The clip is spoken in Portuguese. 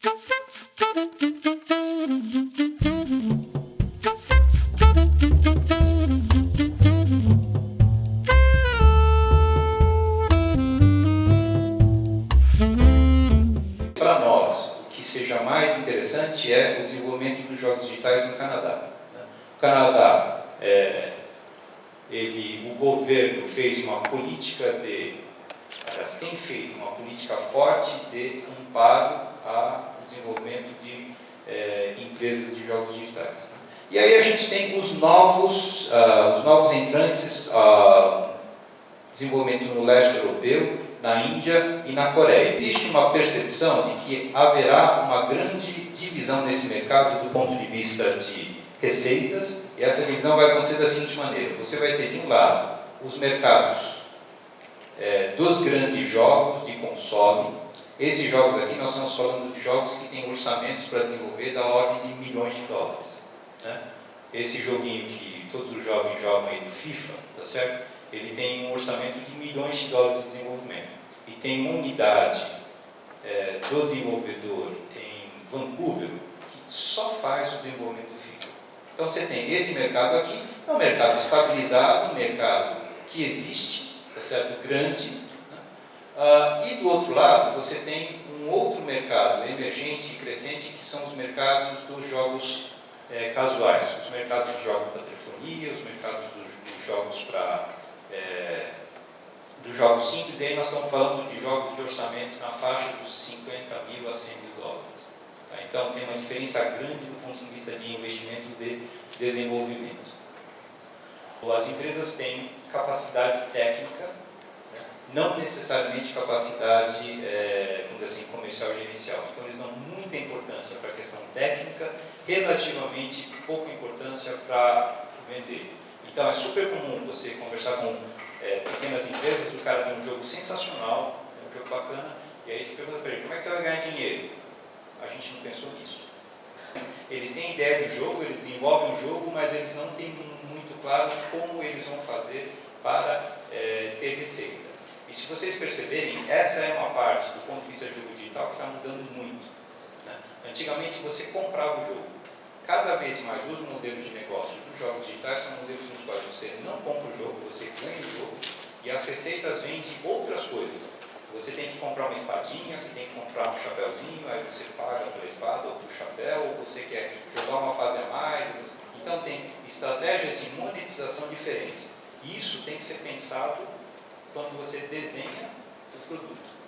Para nós, o que seja mais interessante é o desenvolvimento dos jogos digitais no Canadá. O Canadá, o governo fez uma política tem feito uma política forte de amparo ao desenvolvimento de empresas de jogos digitais. E aí a gente tem os novos entrantes, desenvolvimento no leste europeu, na Índia e na Coreia. Existe uma percepção de que haverá uma grande divisão nesse mercado do ponto de vista de receitas, e essa divisão vai acontecer da seguinte maneira: você vai ter, de um lado, os mercados dos grandes jogos de console. Esses jogos aqui, nós estamos falando de jogos que têm orçamentos para desenvolver da ordem de milhões de dólares. Né? Esse joguinho que todos os jovens jogam aí do FIFA, tá certo? Ele tem um orçamento de milhões de dólares de desenvolvimento. E tem uma unidade do desenvolvedor em Vancouver que só faz o desenvolvimento do FIFA. Então você tem esse mercado aqui, é um mercado estabilizado, um mercado que existe, tá certo? Grande. Né? E do outro lado você tem um outro mercado emergente e crescente, que são os mercados dos jogos casuais, os mercados de jogos para telefonia, os mercados dos jogos dos jogos simples. E aí nós estamos falando de jogos de orçamento na faixa dos 50 mil a 100 mil dólares. Tá? Então tem uma diferença grande do ponto de vista de investimento de desenvolvimento. As empresas têm capacidade técnica, né? Não necessariamente capacidade, vamos dizer assim, comercial e gerencial. Então eles dão muita importância para a questão técnica, relativamente pouca importância para vender. Então é super comum você conversar com pequenas empresas, o cara tem um jogo sensacional, um jogo bacana, e aí você pergunta para ele: como é que você vai ganhar dinheiro? A gente não pensou nisso. Eles têm ideia do jogo, eles desenvolvem o jogo, mas eles não têm muito claro como eles vão fazer para ter receita. E se vocês perceberem, essa é uma parte do ponto de vista do jogo digital que está mudando muito. Né? Antigamente você comprava o jogo. Cada vez mais os modelos de negócio dos jogos digitais são modelos nos quais você não compra o jogo, você ganha o jogo, e as receitas vêm de outras coisas. Você tem que comprar uma espadinha, você tem que comprar um chapéuzinho, aí você paga pela espada ou pelo chapéu, ou você quer jogar uma fase a mais. Então tem estratégias de monetização diferentes. E isso tem que ser pensado quando você desenha o produto.